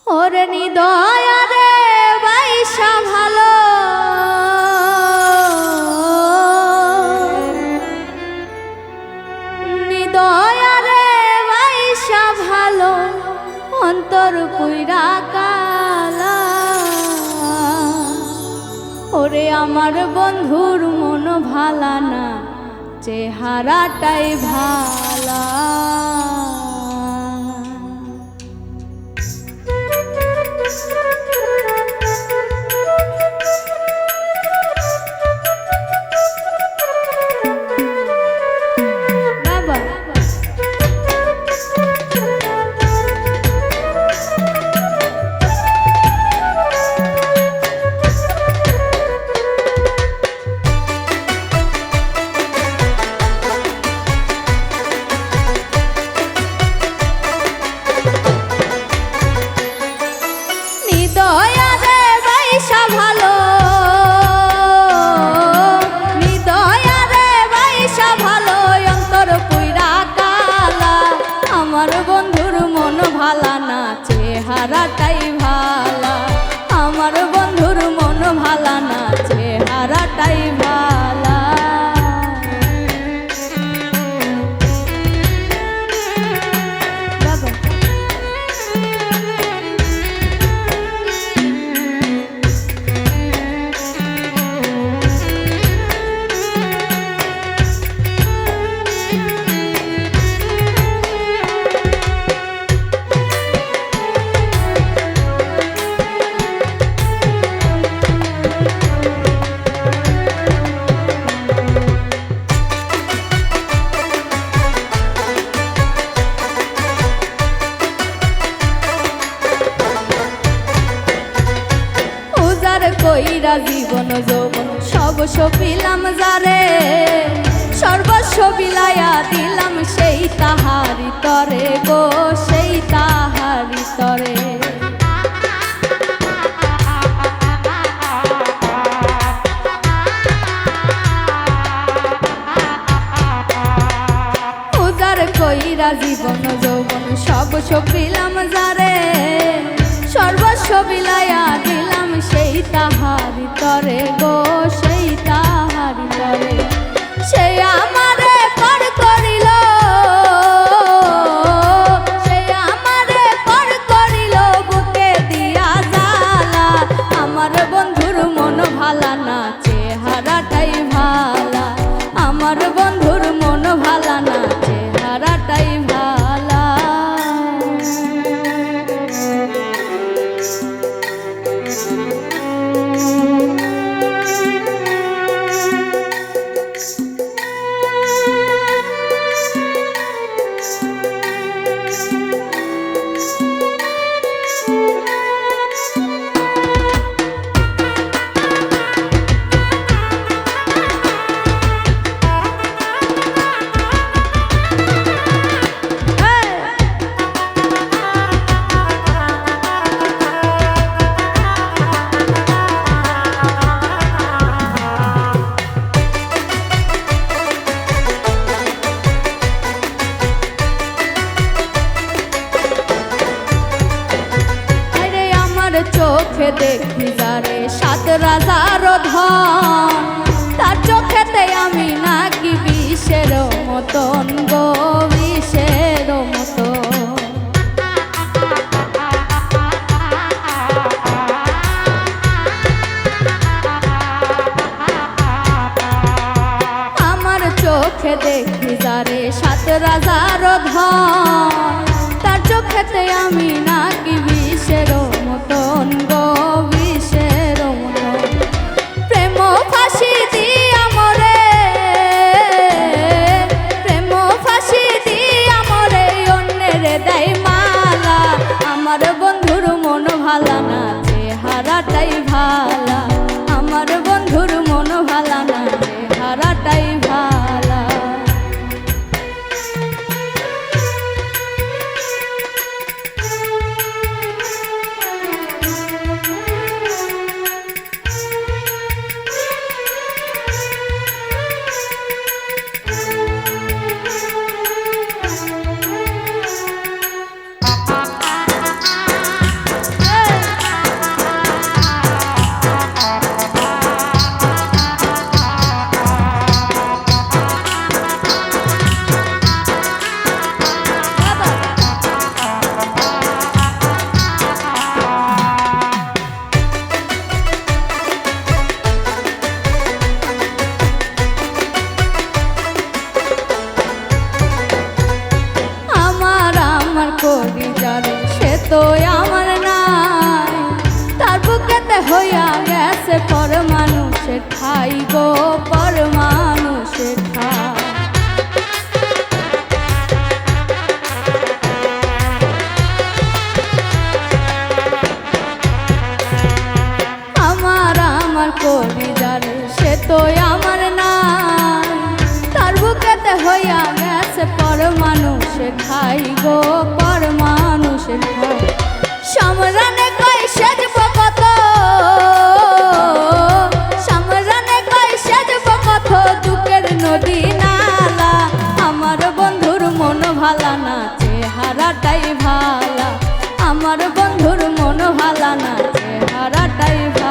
ওরে নিদয়া রে বাইশা ভালো নিদয়া রে বাইশা ভালো অন্তর পুইরা কালা। ওরে আমার বন্ধুর মন ভালা না, চেহারাটাই ভালা। চেহারাটাই ভালা, আমার বন্ধুর মন ভালা না, চেহারাটাই ভালা। কইরা জীবন যৌবন সব সপিলাম যারে, সর্বস্ব বিলাইয়া দিলাম সেই তাহারি তরে গো, সেই তাহারি তরে। উজার কইরা জীবন যৌবন সব সপিলাম যারে, সর্বস্ব বিলাইয়া দিলাম সেই তাহারি তরে গো, সেই তাহারি তরে। সে আমারে পর করিল, সে আমারে পর করিল বুকে দিয়া জ্বালা। আমার বন্ধুর মন ভালা না, চেহারাটাই ভালা, আমার বন্ধুর মন ভালা না, চেহারাটাই ভালা। চোখে দেখি যারে সাত রাজার ধন, তার চোখেতে আমি নাকি বিষের মতন গো, বিষের মতন। আমার চোখে দেখি যারে সাত রাজার ধন, তার চোখেতে আমি নাকি বিষের মতন গো, বিষের মতন। প্রেম ফাঁসি দিয়া মরে, প্রেম ফাঁসি দিয়া মরে অন্যের দেয় মালা। আমার বন্ধুর মন ভালা না, চেহারাটাই ভালা, আমার বন্ধুর মন ভালা না, চেহারাটাই ভালা। আমার নাই, তার বুকেতে হইয়া গেছে পর মানুষের ঠাই গো, পর মানুষের ঠাই। আমার কলিজার সে তো আমার নাই, তার বুকেতে হইয়া গেছে পর মানুষের ঠাই গো, পর মানুষের ঠাই। সমরানে কই সেজব কত, সমরানে কই সেজব কত দুঃখের নদী নালা। আমার বন্ধুর মন ভালা না, চেহারাটাই ভালা, আমার বন্ধুর মন ভালা না, চেহারাটাই ভালা।